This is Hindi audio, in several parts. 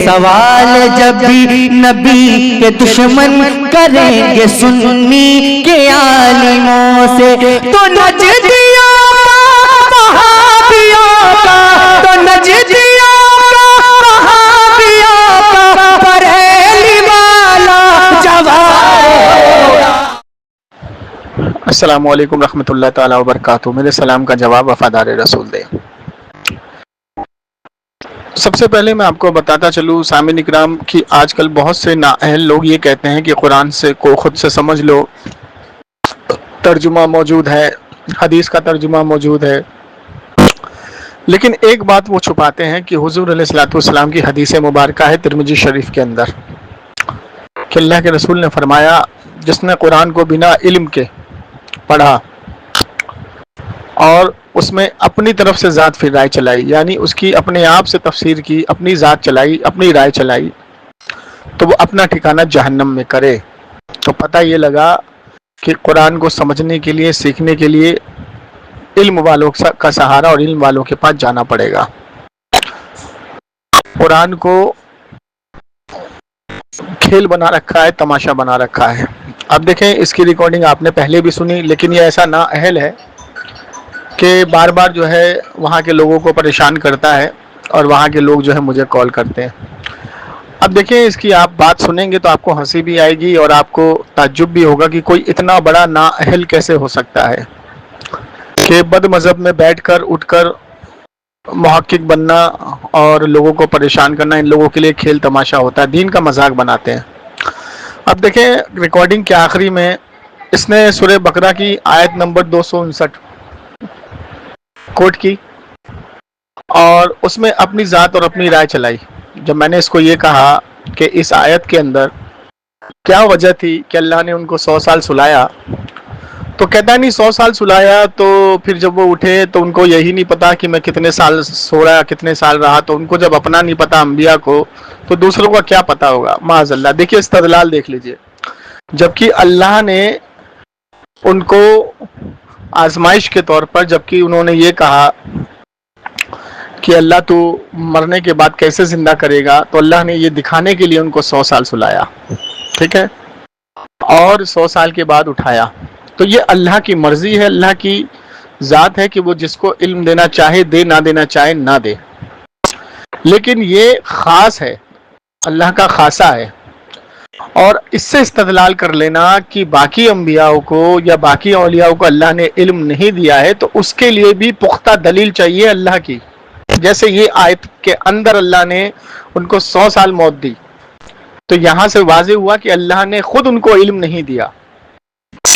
सवाल जब भी नबी के दुश्मन करेंगे सुन्नी के आलिमों से, तो नजदियों का वहाबियों का, तो नजदियों का वहाबियों का बरेली वाला जवाब। अस्सलामु अलैकुम रहमतुल्लाह ताला व बरकातुहू। मेरे सलाम का जवाब वफादार रसूल दे। सबसे पहले मैं आपको बताता चलूँ सामिन इकराम कि आजकल बहुत से नाअहल लोग ये कहते हैं कि कुरान से को खुद से समझ लो, तर्जुमा मौजूद है, हदीस का तर्जुमा मौजूद है। लेकिन एक बात वो छुपाते हैं कि हुजूर अलैहिस्सलातु वस्सलाम की हदीस मुबारका है तिरमिजी शरीफ के अंदर कि अल्लाह के रसूल ने फरमाया, जिसने कुरान को बिना इल्म के पढ़ा और उसमें अपनी तरफ से ज़ात फिर राय चलाई, यानी उसकी अपने आप से तफसीर की, अपनी ज़ात चलाई, अपनी राय चलाई, तो वो अपना ठिकाना जहन्नम में करे। तो पता ये लगा कि कुरान को समझने के लिए, सीखने के लिए इल्म वालों का सहारा और इल्म वालों के पास जाना पड़ेगा। कुरान को खेल बना रखा है, तमाशा बना रखा है। अब देखें, इसकी रिकॉर्डिंग आपने पहले भी सुनी, लेकिन ये ऐसा नाअहल है कि बार बार जो है वहाँ के लोगों को परेशान करता है और वहाँ के लोग जो है मुझे कॉल करते हैं। अब देखिए, इसकी आप बात सुनेंगे तो आपको हंसी भी आएगी और आपको ताज्जुब भी होगा कि कोई इतना बड़ा नाअहल कैसे हो सकता है कि बद मज़हब में बैठकर उठकर मुहक्किक बनना और लोगों को परेशान करना इन लोगों के लिए खेल तमाशा होता है, दीन का मजाक बनाते हैं। अब देखें रिकॉर्डिंग के आखिरी में इसने सूरह बकरा की आयत नंबर 259 कोट की और उसमें अपनी ज़ात और अपनी राय चलाई। जब मैंने इसको ये कहा कि इस आयत के अंदर क्या वजह थी कि अल्लाह ने उनको 100 साल सुलाया, तो कहता नहीं 100 साल सुलाया तो फिर जब वो उठे तो उनको यही नहीं पता कि मैं कितने साल सो रहा, कितने साल रहा। तो उनको जब अपना नहीं पता अंबिया को, तो दूसरों का क्या पता होगा। माज़अल्लाह। देखिए इस्तदलाल देख लीजिए, जबकि अल्लाह ने उनको आजमाइश के तौर पर, जबकि उन्होंने ये कहा कि अल्लाह तो मरने के बाद कैसे जिंदा करेगा, तो अल्लाह ने ये दिखाने के लिए उनको 100 साल सुलाया, ठीक है, और 100 साल के बाद उठाया। तो ये अल्लाह की मर्जी है, अल्लाह की ज़ात है कि वो जिसको इल्म देना चाहे दे, ना देना चाहे ना दे। लेकिन ये ख़ास है, अल्लाह का खासा है। और इससे इस्तदलाल कर लेना कि बाकी अंबियाओं को या बाकी औलियाओं को अल्लाह ने इल्म नहीं दिया है, तो उसके लिए भी पुख्ता दलील चाहिए अल्लाह की। जैसे ये आयत के अंदर अल्लाह ने उनको 100 साल मौत दी, तो यहां से वाज़ेह हुआ कि अल्लाह ने खुद उनको इल्म नहीं दिया,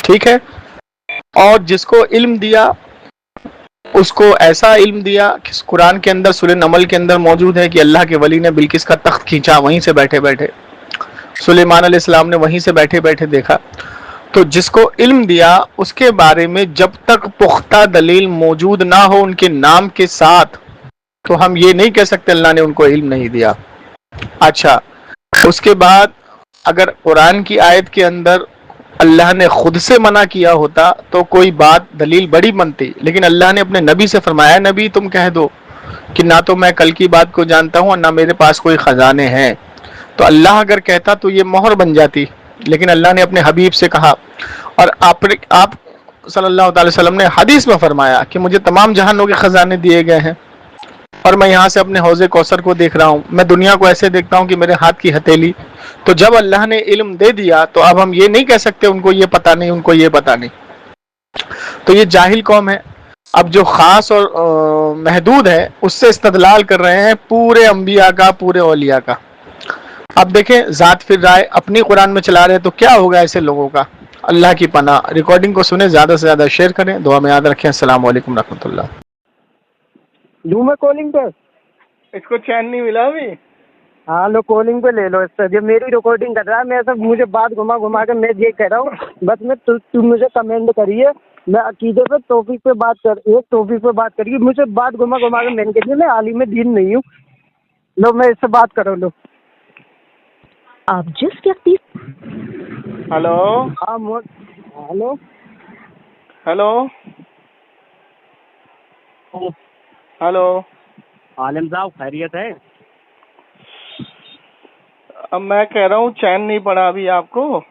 ठीक है। और जिसको इल्म दिया उसको ऐसा इल्म दिया कि कुरान के अंदर सूरह नमल के अंदर मौजूद है कि अल्लाह के वली ने बिल्किस का तख्त खींचा, वहीं से बैठे बैठे सुलेमान अलैहिस्सलाम ने वहीं से बैठे बैठे देखा। तो जिसको इल्म दिया उसके बारे में जब तक पुख्ता दलील मौजूद ना हो उनके नाम के साथ, तो हम ये नहीं कह सकते अल्लाह ने उनको इल्म नहीं दिया। अच्छा, उसके बाद अगर कुरान की आयत के अंदर अल्लाह ने खुद से मना किया होता तो कोई बात दलील बड़ी बनती, लेकिन अल्लाह ने अपने नबी से फरमाया, नबी तुम कह दो कि ना तो मैं कल की बात को जानता हूँ और ना मेरे पास कोई खजाने हैं। तो अल्लाह अगर कहता तो ये मोहर बन जाती, लेकिन अल्लाह ने अपने हबीब से कहा। और आप सल्लल्लाहु अलैहि वसल्लम ने हदीस में फरमाया कि मुझे तमाम जहानों के खजाने दिए गए हैं और मैं यहाँ से अपने हौज़े कौसर को देख रहा हूँ, मैं दुनिया को ऐसे देखता हूँ कि मेरे हाथ की हथेली। तो जब अल्लाह ने इल्म दे दिया तो अब हम ये नहीं कह सकते उनको ये पता नहीं, उनको ये पता नहीं। तो ये जाहिल कौम है। अब जो ख़ास और महदूद है उससे इस्तदलाल कर रहे हैं पूरे अंबिया का, पूरे औलिया का। अब देखें, ज़ात फिर राय अपनी कुरान में चला रहे हैं तो क्या होगा ऐसे लोगों का। अल्लाह की पनाह। रिकॉर्डिंग को सुने, ज़्यादा से ज़्यादा शेयर करें, दुआ में याद रखें। अस्सलाम वालेकुम रहमतुल्लाह। लूँ मैं कॉलिंग पे? इसको चैन नहीं मिला अभी। हाँ लो, कॉलिंग पे ले लो इससे। ये मेरी रिकॉर्डिंग कर रहा है, मैं सब मुझे बात घुमा घुमा के मैं ये कह रहा हूँ बस मैं तू मुझे कमेंट करिए, मैं अकीदे पे टॉपिक पे बात कर, एक टॉपिक पे बात करिए, मुझे बात घुमा घुमा के मैंने कह दिया मैं आलिम दीन नहीं हूँ। लो मैं इससे बात करो। लो आप जिस व्यक्ति हेलो हाँ हेलो हेलो हेलो आलिम साहब खैरियत है? अब मैं कह रहा हूँ चैन नहीं पड़ा अभी आपको?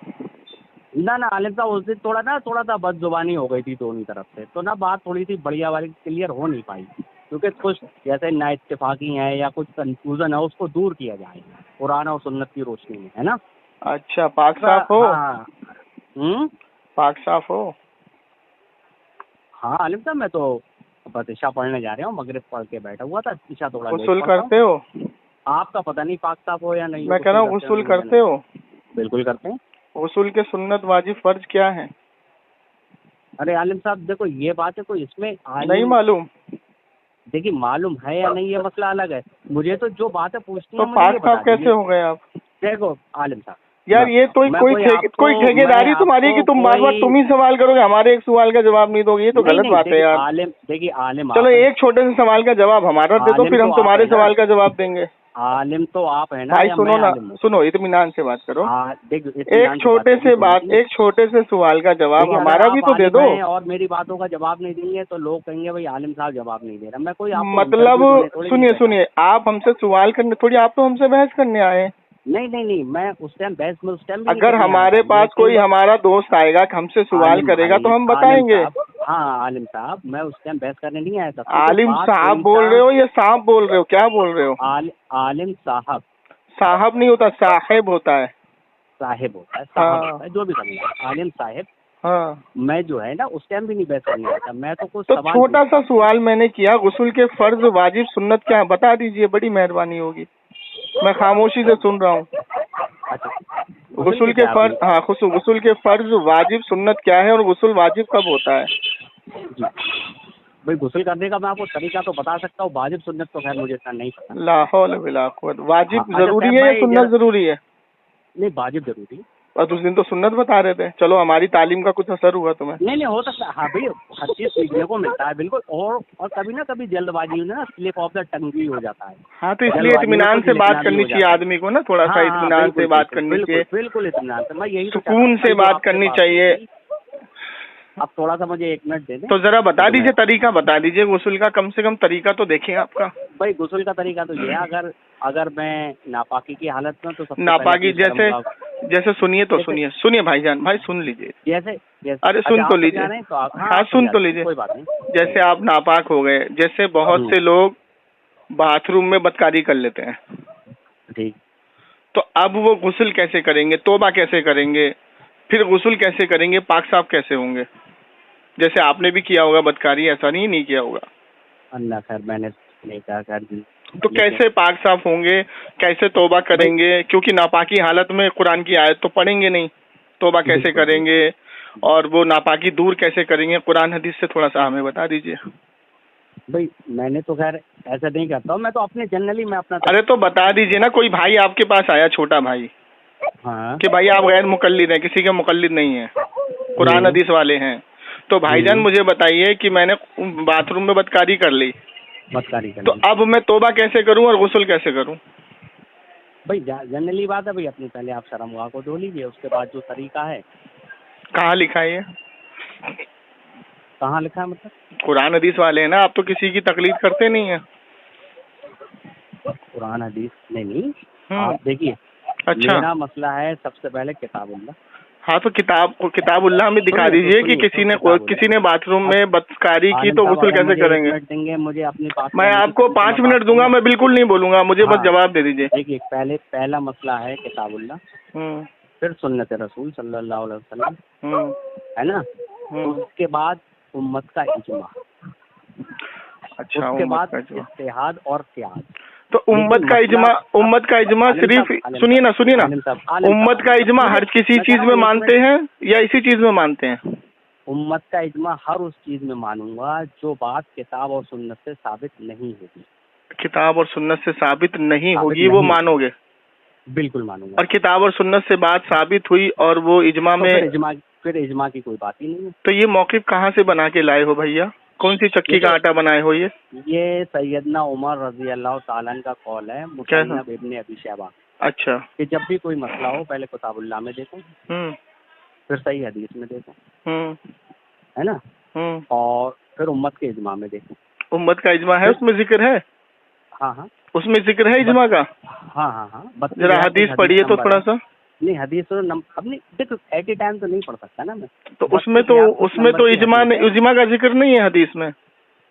ना ना आलिम साहब, उस दिन थोड़ा सा बदजुबानी हो गई थी दोनों तरफ से, तो ना बात थोड़ी सी बढ़िया वाली क्लियर हो नहीं पाई, क्योंकि कुछ जैसे ना इत्तेफाकी है या कुछ कंफ्यूजन है उसको दूर किया जाए कुरान और सुन्नत की रोशनी में, है ना। अच्छा, पाक साफ हो? हाँ। पाक साफ हो? हाँ आलिम साहब, मैं तो बस इशा पढ़ने जा रहा हूँ, मगरिब पढ़ के बैठा हुआ था, इशा थोड़ा लेट गुस्ल पढ़ता हूँ। करते हो? आपका पता नहीं पाक साफ हो या नहीं। मैं कह रहा हूँ गुस्ल करते हो? बिल्कुल करते हैं। गुस्ल के सुन्नत वाजिब फर्ज क्या है? अरे आलिम साहब देखो, ये बात है, कोई इसमें नहीं मालूम? देखिए मालूम है या नहीं ये मसला अलग है, मुझे तो जो बात है पूछनी तो है मुझे ये पाक बता साफ कैसे दीजिए। हो गए आप? देखो आलिम साहब, यार ये तो कोई ठेकेदारी तुम्हारी है कि तुम बार बार तुम ही सवाल करोगे, हमारे एक सवाल का जवाब नहीं दोगे, ये तो गलत बात है यार। आलिम देखिए, आलिम चलो एक छोटे से सवाल का जवाब हमारा दे दो, फिर हम तुम्हारे सवाल का जवाब देंगे। आलिम तो आप है ना भाई सुनो ना, सुनो, इत्मीनान से बात करो। एक छोटे से सवाल का जवाब हमारा भी तो दे दो। और मेरी बातों का जवाब नहीं देंगे तो लोग कहेंगे भाई आलिम साहब जवाब नहीं दे रहा। मैं कोई मतलब सुनिए, आप हमसे सवाल करने थोड़ी, आप तो हमसे बहस करने आए। नहीं, मैं उस टाइम बहस में अगर हमारे पास कोई हमारा दोस्त आएगा हमसे सवाल करेगा तो हम बताएंगे। हाँ आलिम साहब, मैं उस टाइम बहस करने नहीं आया था। आलिम साहब बोल रहे हो या साहब बोल रहे हो, क्या बोल रहे हो? आलिम साहब। साहब नहीं होता, साहेब होता है। साहेब होता है, साहब होता है, जो भी समझे, आलिम साहेब। हाँ, मैं जो है ना उस टाइम भी नहीं बहस करने आया था, मैं तो कुछ तो छोटा सा सवाल मैंने किया, गुस्ल के फर्ज वाजिब सुन्नत क्या है बता दीजिए, बड़ी मेहरबानी होगी। मैं खामोशी से सुन रहा हूँ। गुस्ल के फर्ज, हाँ गुस्ल के फर्ज वाजिब सुन्नत क्या है और गुस्ल वाजिब कब होता है? भाई गुस्ल करने का मैं आपको तरीका तो बता सकता हूँ, वाजिब सुन्नत तो खैर मुझे इतना नहीं पता। ला हौल वला कुव्वत। वाजिब जरूरी है या सुन्नत जरूरी है? नहीं वाजिब जरूरी है। और उस दिन तो सुन्नत बता रहे थे। चलो हमारी तालीम का कुछ असर हुआ तुम्हें? नहीं हो सकता। हाँ भाई, हर चीज सीखने को मिलता है बिल्कुल। और कभी ना कभी जल्दबाजी में ना स्लिप ऑफ द टंग भी हो जाता है। हाँ तो इसलिए इत्मीनान से बात करनी चाहिए आदमी को ना, थोड़ा सा इत्मीनान से बात करनी चाहिए, बिल्कुल इत्मीनान से। मैं यही सुकून से बात करनी चाहिए। अब थोड़ा सा मुझे 1 मिनट दे दें तो जरा बता दीजिए, तरीका बता दीजिए गुस्ल का, कम से कम तरीका तो देखें आपका। भाई गुस्ल का तरीका तो ये है, अगर मैं नापाकी की हालत में, तो नापाकी जैसे सुनिए भाईजान, भाई सुन लीजिए। जैसे अरे सुन तो लीजिए, हाँ सुन तो लीजिए। कोई बात नहीं। जैसे आप नापाक हो गए, जैसे बहुत से लोग बाथरूम में बदकारी कर लेते हैं, ठीक, तो अब वो गुस्ल कैसे करेंगे, तौबा कैसे करेंगे, फिर गुस्ल कैसे करेंगे, पाक साफ कैसे होंगे? जैसे आपने भी किया होगा बदकारी, ऐसा नहीं किया होगा? अल्लाह खैर, मैंने नहीं कहा खैर। तो कैसे पाक साफ होंगे, कैसे तौबा करेंगे? क्योंकि नापाकी हालत में कुरान की आयत तो पढ़ेंगे नहीं, तौबा कैसे करेंगे और वो नापाकी दूर कैसे करेंगे? कुरान हदीस से थोड़ा सा हमें बता दीजिए। भाई मैंने तो खैर ऐसा नहीं करता हूँ, मैं तो अपने जनरली मैं अपना। अरे तो बता दीजिए ना, कोई भाई आपके पास आया, छोटा भाई, हाँ, कि भाई आप गैर मुकल्लिद हैं, किसी के मुकल्लिद नहीं है, कुरान हदीस वाले हैं, तो भाईजान मुझे बताइए कि मैंने बाथरूम में बदकारी कर ली, तो अब मैं तौबा कैसे करूं और गुस्ल कैसे करूं? भाई जनरली बात है भाई, अपनी पहले आप शर्मगाह को धो लीजिए, उसके बाद जो तरीका है। कहाँ लिखा है ये? कहाँ लिखा है मतलब? कुरान हदीस वाले हैं ना, आप तो किसी की तकलीद करते नहीं है। कुरान हदीस नहीं, आप देखिए, अच्छा, मेरा मसला है सबसे पहले किताबुल्लाह। हाँ तो किताबुल्लाह में दिखा दीजिए कि किसी ने बाथरूम में बदकारी की तो गुस्ल कैसे करेंगे? देंगे मुझे अपनी बात, मैं आपको 5 मिनट दूंगा, मैं बिल्कुल नहीं बोलूंगा, मुझे बस जवाब दे दीजिए। देखिए पहला मसला है किताबुल्लाह, फिर सुन्नत रसूल सल्लल्लाहु अलैहि वसल्लम, है ना, उसके बाद उम्मत का इज्मा, अच्छा, उसके बाद इज्तिहाद और क़ियास। तो उम्मत का इज्मा सिर्फ, सुनिए ना, उम्मत का इज्मा हर किसी चीज में मानते हैं या इसी चीज में मानते हैं? उम्मत का इज्मा हर उस चीज में मानूंगा जो बात किताब और सुन्नत से साबित नहीं होगी। किताब और सुन्नत से साबित नहीं होगी वो मानोगे? बिल्कुल मानूंगा। और किताब और सुन्नत से बात साबित हुई और वो इज्मा में, फिर इज्मा की कोई बात ही नहीं है। तो ये मौक़िफ़ कहाँ से बना के लाए हो भैया? कौन सी चक्की का आटा बनाए हो? ये सैयदना उमर रजी अल्लाह ताला का कौल है, मुसन्नफ़ इब्न अबी शैबा। अच्छा, कि जब भी कोई मसला हो पहले किताबुल्लाह में देखो, फिर सही हदीस में देखो, है ना, और फिर उम्मत के इज्मा में देखो। उम्मत का इज्मा है, उसमें जिक्र है? हाँ हाँ उसमें जिक्र है इजमा का? हाँ हाँ हाँ जरा हदीस पढ़िए तो थोड़ा सा। नहीं हदीस तो अब नहीं देखो एट ए टाइम तो नहीं पढ़ सकता ना मैं। तो उसमें तो इजमा का जिक्र नहीं है हदीस में।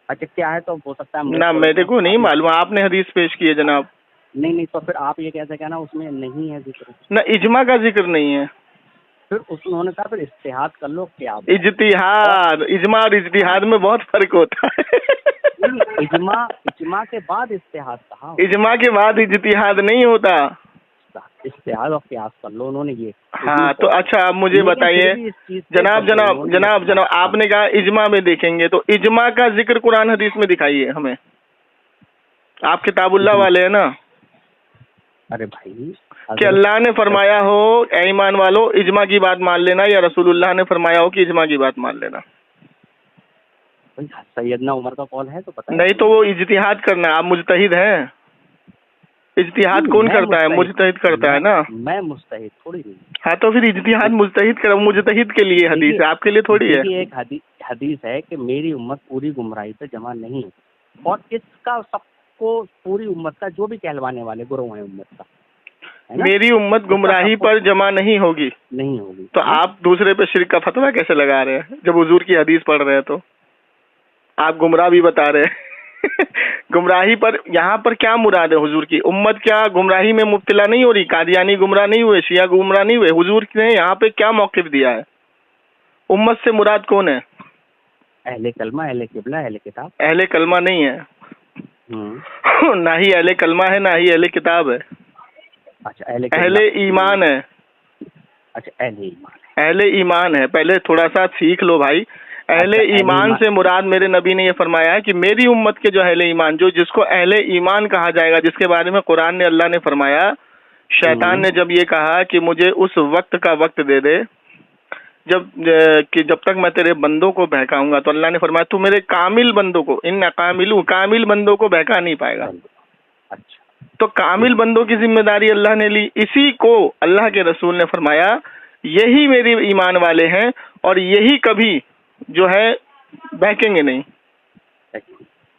अच्छा क्या है तो हो सकता है ना मेरे को नहीं मालूम, आपने हदीस पेश की है जनाब। नहीं तो फिर आप ये कैसे कहना उसमें नहीं है जिक्र? ना इजमा का जिक्र नहीं है। फिर उन्होंने कहा फिर इज्तिहाद कर लो क्या? इज्तिहाद, इजमा और इज्तिहाद में बहुत फर्क होता है। इजमा के बाद इज्तिहाद कहा। इजमा के बाद इज्तिहाद नहीं होता, इज्तिहाद और कियास कर लो उन्होंने ये। हाँ तो अच्छा आप मुझे बताइए जनाब आपने कहा इजमा में देखेंगे, तो इजमा का जिक्र कुरान हदीस में दिखाइए हमें। आप किताबुल्लाह वाले हैं ना? अरे भाई कि अल्लाह ने फरमाया हो ऐ ईमान वालो इजमा की बात मान लेना, या रसूलुल्लाह ने फरमाया हो कि इजमा की बात मान लेना? सैयदना उमर का कॉल है तो पता नहीं तो वो इज्तिहाद करना, आप मुजतहिद हैं। इज्तिहाद कौन करता है? मुजतहिद करता है ना। मैं मुजतहिद थोड़ी नहीं। हाँ तो फिर इज्तिहाद मुजतहिद कर, मुजतहिद के लिए हदीस है, आपके लिए थोड़ी है। एक हदीस है कि मेरी उम्मत पूरी गुमराही पे जमा नहीं, और इसका सबको पूरी उम्मत का जो भी कहलवाने वाले गुरु हैं उम्मत का, मेरी उम्मत गुमराही पर जमा नहीं होगी। तो आप दूसरे पे शिर्क का फतवा कैसे लगा रहे हैं जब हुजूर की हदीस पढ़ रहे हैं? तो आप गुमराह भी बता रहे हैं। गुमराही पर यहाँ पर क्या मुराद है हुजूर की? उम्मत क्या गुमराही में मुब्तला नहीं हो रही? कादियानी गुमराह नहीं हुए, शिया गुमराह नहीं हुए? हुजूर ने यहाँ पे क्या मौक़िफ़ दिया है? उम्मत से मुराद कौन है? अहले कलमा, अहले किबला, अहले किताब। अहले कलमा नहीं है। ना ही अहले कलमा है, ना ही अहले किताब है। अच्छा अहले ईमान है। अच्छा अहले ईमान है। पहले थोड़ा सा सीख लो भाई। अहले ईमान से मुराद मेरे नबी ने ये फरमाया है कि मेरी उम्मत के जो अहले ईमान, जो जिसको अहले ईमान कहा जाएगा, जिसके बारे में कुरान ने अल्लाह ने फरमाया, शैतान ने जब ये कहा कि मुझे उस वक्त का वक्त दे दे जब तक मैं तेरे बंदों को बहकाऊंगा, तो अल्लाह ने फरमाया तू मेरे कामिल बंदों को, इन कामिल बंदों को बहका नहीं पाएगा। अच्छा तो कामिल बंदों की जिम्मेदारी अल्लाह ने ली। इसी को अल्लाह के रसूल ने फरमाया यही मेरे ईमान वाले हैं और यही कभी जो है बहकेंगे नहीं।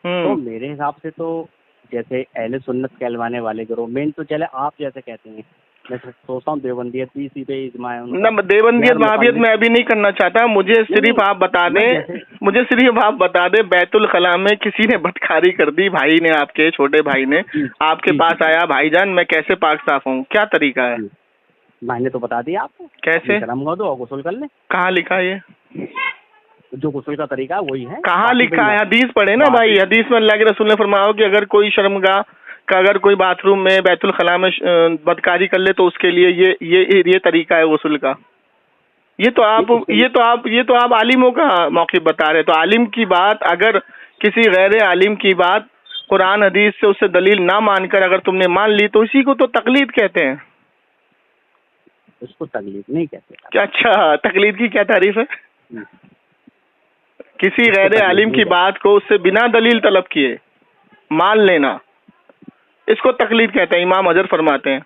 तो मेरे हिसाब से तो जैसे अहले सुन्नत कहलवाने वाले गिरोह मेन तो चले आप जैसे कहते हैं, मैं सोचता हूँ देवबंदियत भी इसी पे इज्मा है उनका। ना देवबंदियत वहाबियत मैं अभी नहीं करना चाहता। मुझे सिर्फ आप बता दें बैतुल खला में किसी ने बदकारी कर दी, भाई ने, आपके छोटे भाई ने आपके पास आया, भाईजान मैं कैसे पाक साफ हूँ, क्या तरीका है? मैंने तो बता दिया आपको कैसे। शर्म दो और गुस्ल कर ले। कहाँ लिखा है ये? जो गुस्ल का तरीका वही है। कहाँ लिखा है? हदीस पढ़े ना भाई। हदीस में अल्लाह के रसूल ने फरमाया कि अगर कोई शर्मगाह का, अगर कोई बाथरूम में बैतुल खला में बदकारी कर ले तो उसके लिए ये तरीका है गुस्ल का। ये तो आप आलिमों का मौक़िफ़ बता रहे। तो आलिम की बात, अगर किसी गैर आलिम की बात कुरान हदीस से उससे दलील ना मानकर अगर तुमने मान ली तो इसी को तो तकलीद कहते हैं। उसको तकलीद नहीं कहते क्या? अच्छा, तकलीद की क्या तारीफ है? किसी गैर आलिम की बात को उससे बिना दलील तलब किए मान लेना, इसको तकलीद कहते हैं। इमाम अजहर फरमाते हैं,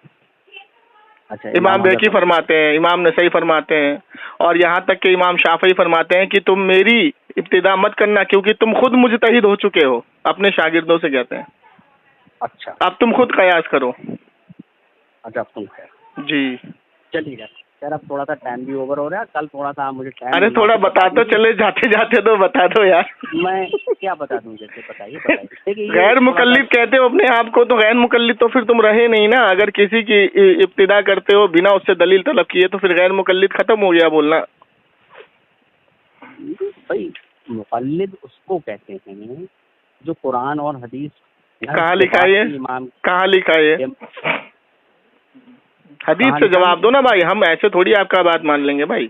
अच्छा, इमाम बेकी फरमाते हैं, इमाम नसई फरमाते हैं, और यहाँ तक कि इमाम शाफई फरमाते हैं कि तुम मेरी इब्तिदा मत करना क्योंकि तुम खुद मुजतहिद हो चुके हो। अपने शागिर्दों से कहते हैं अच्छा अब तुम खुद कयास करो। अच्छा अब तुम खैर जी चलिए सर, अब थोड़ा सा टाइम भी ओवर हो रहा है। कल थोड़ा सा मुझे टाइम, अरे थोड़ा बता दो, चले जाते जाते तो बता दो यार। मैं क्या बता दूं? जैसे बताइए। गैर मुकल्लिद कहते हो अपने आप को, तो गैर मुकल्लिद तो फिर तुम रहे नहीं ना। अगर किसी की इब्तिदा करते हो बिना उससे दलील तलब किए तो फिर गैर मुकल्लिद खत्म हो गया बोलना। भाई मुकल्लिद उसको कहते हैं जो कुरान और हदीस। कहाँ लिखा है? कहाँ लिखा है? हदीस से जवाब दो ना भाई, हम ऐसे थोड़ी आपका बात मान लेंगे भाई।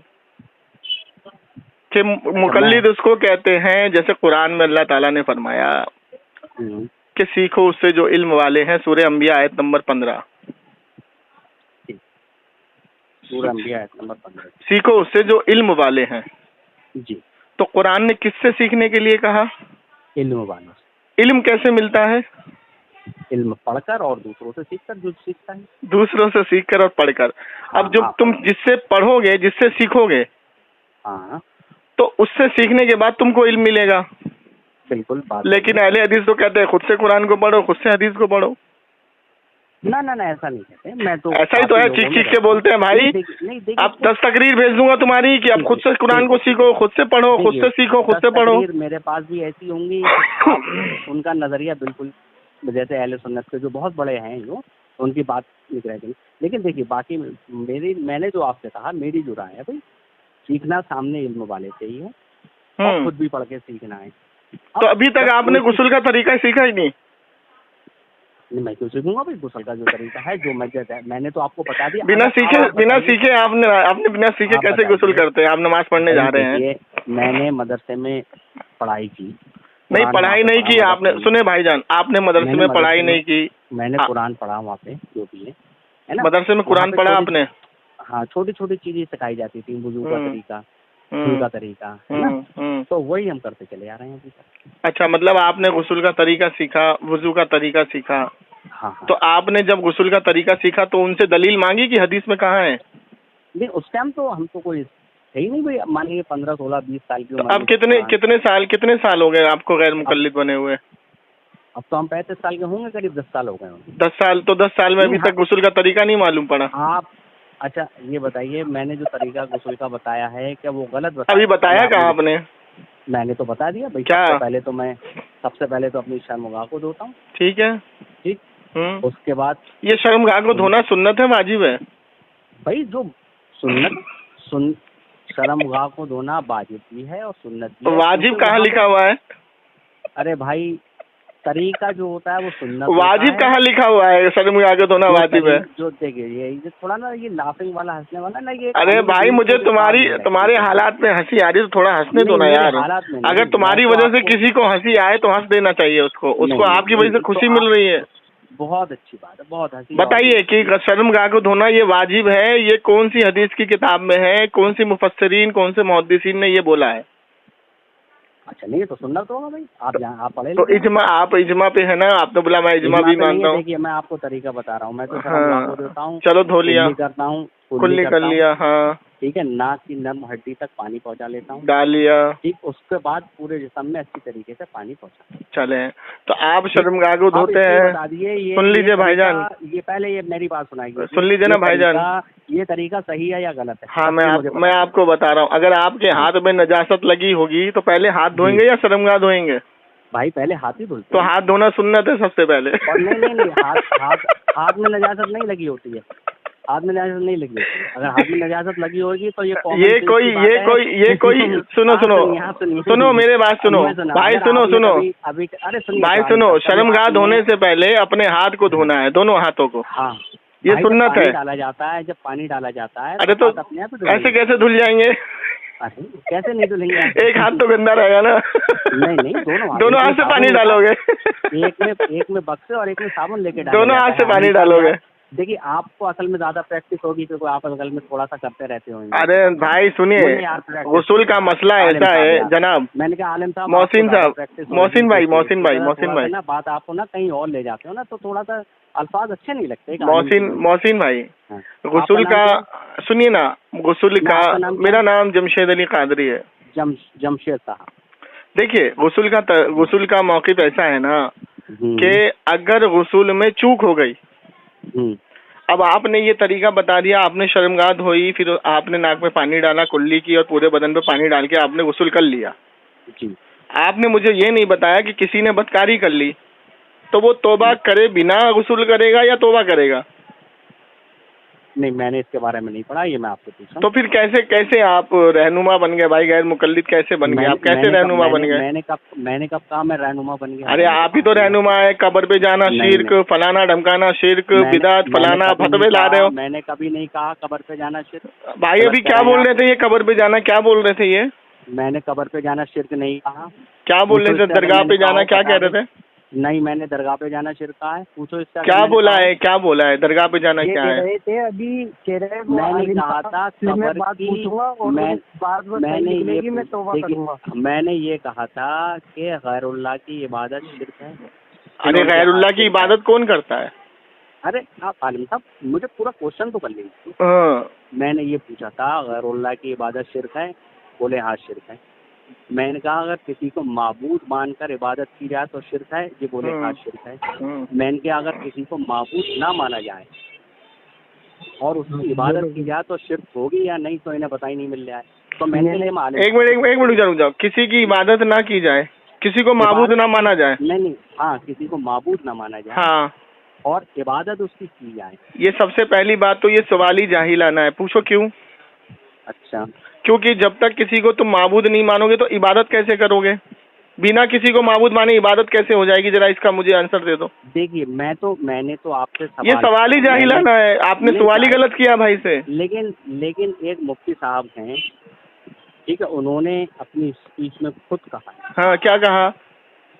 कि मुकल्लिद उसको कहते हैं जैसे कुरान में अल्लाह ताला ने फरमाया कि सीखो उससे जो इल्म वाले हैं, सूरह अंबिया आयत नंबर 15। सूरह अंबिया आयत नंबर 15, सीखो उससे जो इल्म वाले हैं जी। तो कुरान ने किससे सीखने के लिए कहा? इल्म वालों। इल्म कैसे मिलता है? इल्म पढ़कर और दूसरों से सीखकर। जो सीखता है दूसरों से सीखकर और पढ़कर। अब जो तुम जिससे पढ़ोगे, जिससे सीखोगे, हाँ, तो उससे सीखने के बाद तुमको इल्म मिलेगा। बिल्कुल बात। लेकिन अहले हदीस तो कहते हैं खुद से कुरान को पढ़ो, खुद से हदीस को पढ़ो। ना ना ना, ऐसा नहीं कहते। मैं तो ऐसा ही तो है, चीख चीख के बोलते हैं भाई। नहीं, आप 10 तकरीर भेज दूंगा तुम्हारी कि आप खुद से कुरान को सीखो, खुद से पढ़ो, खुद से सीखो, खुद से पढ़ो। मेरे पास भी ऐसी होंगी, आप उनका नजरिया बिल्कुल जैसे अहले सुन्नत के जो बहुत बड़े हैं जो, उनकी बात लिख रहे थे। लेकिन देखिए बाकी मैंने जो आपसे कहा, मेरी जो राय है भाई, सीखना सामने इल्म वाले से ही है और खुद भी पढ़ के सीखना है। तो अभी तक आपने गुस्ल का तरीका सीखा ही नहीं? मैं क्यों सीखूंगा भाई गुस्ल का जो तरीका है, जो मैंने तो आपको बता दिया। बिना सीखे आपने बिना सीखे कैसे गुस्ल करते हैं? आप नमाज पढ़ने जा रहे हैं। मैंने मदरसे में पढ़ाई की। नहीं, पढ़ाई नहीं की आपने। सुने भाईजान, आपने मदरसे में पढ़ाई नहीं की। मैंने कुरान पढ़ा वहाँ पे, जो भी है ना। मदरसे में कुरान पढ़ा आपने? हाँ, छोटी छोटी चीजें सिखाई जाती थी, वुजू का तरीका, गुस्ल का तरीका, है ना। तो वही हम करते चले आ रहे हैं अभी तक। अच्छा, मतलब आपने गुस्ल का तरीका सीखा, वुजू का तरीका सीखा। हाँ। तो आपने जब गुस्ल का तरीका सीखा तो उनसे दलील मांगी कि हदीस में कहाँ है? नहीं, उस टाइम तो हमको कोई है ही नहीं भाई। मानिए 15, 16, 20 साल की उम्र। अब कितने साल हो गए आपको गैर मुकल्लिद बने हुए? अब तो हम 35 साल के होंगे, करीब 10 साल हो गए होंगे। 10 साल? तो 10 साल में अभी तक गुस्ल का तरीका नहीं मालूम पड़ा? आप अच्छा ये बताइए, मैंने जो तरीका गुस्ल का बताया है क्या वो गलत बताया? अभी बताया कहाँ आपने? मैंने तो बता दिया भाई। क्या? सबसे पहले तो अपनी शर्मगाह को धोता हूँ। ठीक है। ठीक। उसके बाद ये शर्मगाह को धोना सुन्नत है वाजिब है? भाई जो शर्मगाह को धोना वाजिब भी है और सुन्नत भी है। वाजिब कहाँ लिखा हुआ है? अरे भाई, तरीका जो होता है वो सुन्नत। वाजिब कहाँ लिखा हुआ है? शर्मगाह को धोना वाजिब है? जो देखिए ये थोड़ा ना, ये लाफिंग वाला, हंसने वाला ना, ये। अरे भाई, मुझे तुम्हारे हालात में हंसी आ रही है तो थोड़ा हंसने दो ना यार। अगर तुम्हारी वजह से किसी को हंसी आए तो हंस देना चाहिए उसको आपकी वजह से खुशी मिल रही है। बहुत अच्छी बात है, बहुत हंसी। बताइए कि शर्मगाह को धोना ये वाजिब है, ये कौन सी हदीस की किताब में है? कौन सी मुफस्सिरीन, कौन से मुहद्दिसीन ने ये बोला है? अच्छा, नहीं तो सुनना तो होगा भाई। आप पढ़े तो आप इजमा पे है ना? आपने बोला मैं इजमा भी मानता हूँ। देखिए, मैं आपको तरीका बता रहा हूँ। मैं तो शर्मगाह को देता हूँ, चलो धो लिया, करता हूँ, कुल्ली कर लिया। हाँ ठीक है। नाक की नर्म हड्डी तक पानी पहुँचा लेता हूँ, डाल लिया। ठीक। उसके बाद पूरे जिस्म में अच्छी तरीके से पानी पहुँचा। चले, तो आप शर्मगाह को धोते हैं? सुन लीजिए भाईजान, ये पहले ये मेरी बात सुनाइए। सुन लीजिए ना भाईजान, ये तरीका सही है या गलत है? हाँ, मैं आपको बता रहा हूँ। अगर आपके हाथ में नजासत लगी होगी तो पहले हाथ धोएंगे या शर्मगाह धोएंगे? भाई पहले हाथ ही धुलते। तो हाथ धोना सुन्नत है सबसे पहले। नहीं, हाथ में नजासत नहीं लगी होती है। हाथ में नजासत नहीं लगी होती है। अगर हाथ में नजासत लगी होगी तो ये कोई सुनो मेरे बात सुनो भाई, सुनो अभी। अरे भाई सुनो, शर्मगाह धोने से पहले अपने हाथ को धोना है, दोनों हाथों को। हाँ, ये सुन्नत है। डाला जाता है, जब पानी डाला जाता है। अरे तो ऐसे कैसे धुल जाएंगे? कैसे नहीं धुलेंगे? एक हाथ तो गंदा रहेगा ना। नहीं, दोनों हाथ से पानी डालोगे? एक में बक्से और एक में साबुन लेके डालोगे। दोनों हाथ से पानी डालोगे? देखिए, आपको असल में ज्यादा प्रैक्टिस होगी क्योंकि आप असल में थोड़ा सा करते रहते होंगे। अरे भाई सुनिए, गुस्ल का मसला ऐसा है जनाब। मैंने कहा आलिम साहब, मोहसिन भाई ना, बात आपको ना कहीं और ले जाते हो ना, तो थोड़ा सा अल्फाज अच्छे नहीं लगते। मोहसिन भाई, गुस्ल का सुनिए ना। गुस्ल का, मेरा नाम जमशेद अली कादरी है। जमशेद साहब, देखिए गुस्ल का मौक़िफ़ ऐसा है ना कि अगर गुस्ल में चूक हो गई, अब आपने ये तरीका बता दिया, आपने शर्मगाह धोई, फिर आपने नाक में पानी डाला, कुल्ली की और पूरे बदन पे पानी डाल के आपने गुस्ल कर लिया जी। आपने मुझे ये नहीं बताया कि किसी ने बदकारी कर ली तो वो तौबा करे बिना गुस्ल करेगा या तौबा करेगा? नहीं, मैंने इसके बारे में नहीं पढ़ा, ये मैं आपसे पूछा। तो फिर कैसे आप रहनुमा बन गए भाई? गैर मुकल्लिद कैसे बन गए आप? कैसे रहनुमा बन गए? मैंने कब कहा मैं रहनुमा बन गया? अरे आप ही तो रहनुमा है। कब्र पे जाना शिर्क, फलाना ढमकाना शिर्क, बिदात, फलाना फतवे ला रहे हो। मैंने कभी नहीं कहा कब्र पे जाना शिर्क। भाई अभी क्या बोल रहे थे? ये कब्र पे जाना क्या बोल रहे थे? ये मैंने कब्र पे जाना शिर्क नहीं कहा। क्या बोल रहे थे? दरगाह पे जाना क्या कह रहे थे? नहीं, मैंने दरगाह पे जाना शिर्क कहा है। पूछो इसका क्या बोला है? क्या बोला है? दरगाह पे जाना क्या है? मैंने कहा था मैंने ये कहा था कि गैरुल्लाह की इबादत शिर्क है। अरे गैरुल्लाह की इबादत कौन करता है? अरे आप आलिम साहब, मुझे पूरा क्वेश्चन तो कर लीजिए। हाँ, मैंने ये पूछा था गैरुल्लाह की इबादत शिर्क है? बोले हाँ शिर्क है। मैंने कहा अगर किसी को माबूद मानकर इबादत की जाए तो शिरक है, ये बोले हाँ शिरक है। मैंने कहा अगर किसी को माबूद ना माना जाए और उसकी इबादत की जाए तो शिरक होगी या नहीं, तो इन्हें पता ही नहीं मिल रहा है। तो मैंने एक मिनट रुक जाओ। किसी की इबादत ना की जाए, किसी को माबूद ना माना जाए। नहीं, हाँ, किसी को माबूद ना माना जाए, हाँ, और इबादत उसकी की जाए। ये सबसे पहली बात तो ये सवाली जाहिलाना है। पूछो क्यों? अच्छा, क्योंकि जब तक किसी को तुम माबूद नहीं मानोगे तो इबादत कैसे करोगे? बिना किसी को माबूद माने इबादत कैसे हो जाएगी? जरा इसका मुझे आंसर दे दो। देखिए मैंने तो आपसे ये सवाल ही जाहिलाना है, आपने सवाल ही गलत किया भाई से। लेकिन एक मुफ्ती साहब हैं, ठीक है, उन्होंने अपनी स्पीच में खुद कहा है। हाँ, क्या कहा?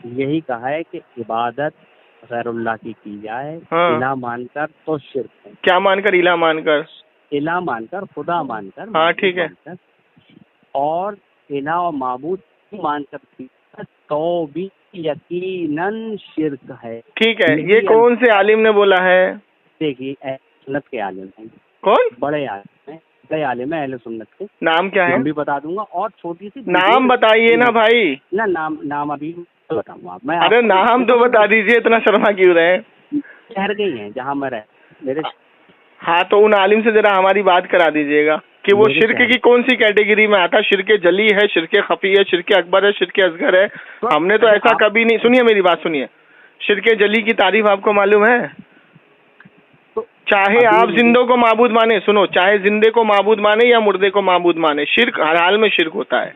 यही कहा है कि इबादत गैरुल्लाह की जाए, हाँ। इलाह मानकर तो शिर्क है। क्या मानकर? इलाह मानकर? इलाह मानकर, खुदा मानकर। हाँ, ठीक है। और इलाह और माबूद मानकर तो भी यकीनन शिर्क है। ठीक है, ये कौन से आलिम ने बोला है? देखिए सुन्नत के आलिम हैं। कौन? बड़े आलिम हैं, बड़े आलिम है अहले सुन्नत के। नाम क्या है? हम भी बता दूंगा, और छोटी सी नाम बताइए ना भाई। ना नाम अभी बताऊंगा मैं। अरे नाम तो बता दीजिए, इतना शर्मा क्यों रहे? ठहर गई हैं जहाँ मैं रह मेरे। हाँ, तो उन आलिम से जरा हमारी बात करा दीजिएगा कि वो शिर्क की कौन सी कैटेगरी में आता है। शिर्क जली है, शिर्क खफी है, शिर्क अकबर है, शिर्क असगर है। हमने तो ऐसा कभी नहीं। सुनिए मेरी बात सुनिए, शिर्क जली की तारीफ आपको मालूम है? चाहे आप जिंदों को माबूद माने, सुनो, चाहे जिंदे को माबूद माने या मुर्दे को माबूद माने, शिर्क हर हाल में शिर्क होता है।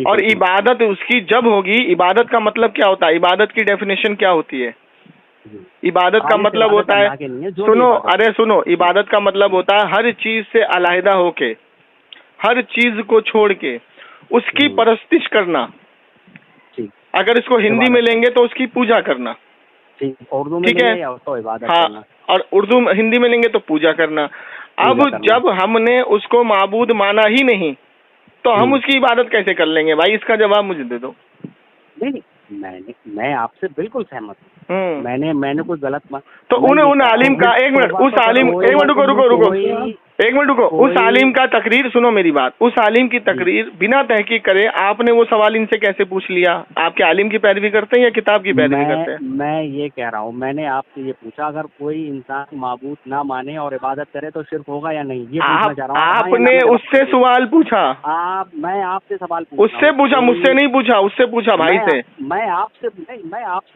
और इबादत उसकी जब होगी, इबादत का मतलब क्या होता है? इबादत की डेफिनेशन क्या होती है? इबादत का मतलब होता है, सुनो, अरे सुनो, इबादत का मतलब होता है हर चीज से अलहदा होके, हर चीज को छोड़ के उसकी परस्तिश करना। अगर इसको हिंदी में लेंगे तो उसकी पूजा करना। उर्दू में ठीक है, तो इबादत हाँ, करना। और उर्दू हिंदी में लेंगे तो पूजा करना। अब जब हमने उसको माबूद माना ही नहीं तो हम उसकी इबादत कैसे कर लेंगे भाई? इसका जवाब मुझे दे दो। नहीं, मैं आपसे बिल्कुल सहमत हूँ। मैंने कुछ गलत तो उन आलिम का एक मिनट रुको, उस आलिम का तकरीर सुनो मेरी बात। उस आलिम की तकरीर बिना तहकीक करे आपने वो सवाल इनसे कैसे पूछ लिया? आपके आलिम की पैरवी करते हैं या किताब की पैरवी करते हैं? मैं ये कह रहा हूँ, मैंने आपसे ये पूछा अगर कोई इंसान माबूद ना माने और इबादत करे तो शिर्क होगा या नहीं, ये पूछना चाह रहा हूँ। आपने उससे सवाल पूछा? मैं आपसे सवाल उससे पूछा, मुझसे नहीं पूछा, उससे पूछा भाई से। मैं आपसे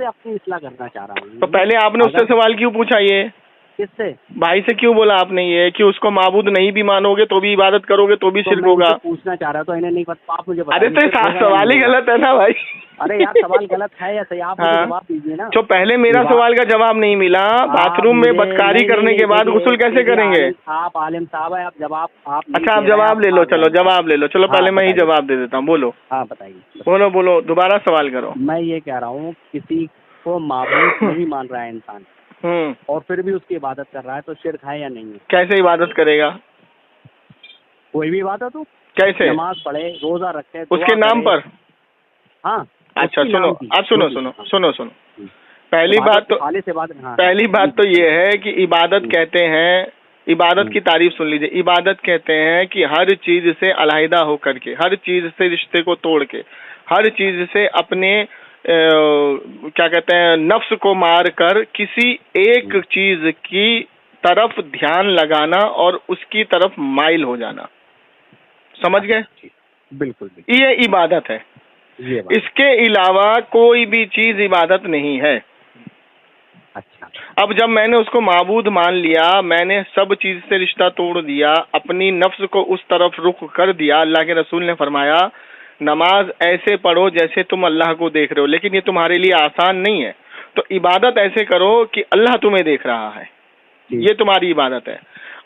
अपनी इस्लाह करना चाह रहा हूँ। तो पहले आपने उससे सवाल क्यों पूछा? ये किससे? भाई से क्यों बोला आपने ये कि उसको माबूद नहीं भी मानोगे तो भी इबादत करोगे तो भी शिर्क होगा? पूछना चाह रहा तो इन्हें नहीं पता, आप मुझे अरे तो सवाल ही गलत है ना भाई। अरे यार सवाल गलत है या सही, आप मुझे जवाब दीजिए ना। तो पहले मेरा सवाल का जवाब नहीं मिला, बाथरूम में बदकारी करने के बाद गुस्ल कैसे करेंगे? आप आलिम साहब है, आप जवाब अच्छा आप जवाब ले लो, चलो जवाब ले लो, चलो पहले मैं ही जवाब दे देता हूँ। बोलो। हाँ बताइए। बोलो, दोबारा सवाल करो। मैं ये कह रहा हूँ किसी को माबूद नहीं मान रहा है इंसान और फिर भी उसकी इबादत कर रहा है तो शिर्क है या नहीं है? कैसे इबादत करेगा? कोई भी इबादत हो, कैसे? नमाज पढ़े, रोजा रखे, उसके नाम पर? हाँ। अच्छा सुनो, अब सुनो। पहली बात तो ये है कि इबादत कहते हैं, इबादत की तारीफ सुन लीजिए। इबादत कहते हैं कि हर चीज से अलहदा होकर के, हर चीज से रिश्ते को तोड़ के, हर चीज से अपने क्या कहते हैं, नफ्स को मार कर किसी एक चीज की तरफ ध्यान लगाना और उसकी तरफ माइल हो जाना। समझ गए? बिल्कुल। ये इबादत है। इसके अलावा कोई भी चीज इबादत नहीं है। अच्छा। अब जब मैंने उसको माबूद मान लिया, मैंने सब चीज से रिश्ता तोड़ दिया, अपनी नफ्स को उस तरफ रुख कर दिया। अल्लाह के रसूल ने फरमाया नमाज ऐसे पढ़ो जैसे तुम अल्लाह को देख रहे हो, लेकिन ये तुम्हारे लिए आसान नहीं है। तो इबादत ऐसे करो कि अल्लाह तुम्हें देख रहा है, ये तुम्हारी इबादत है।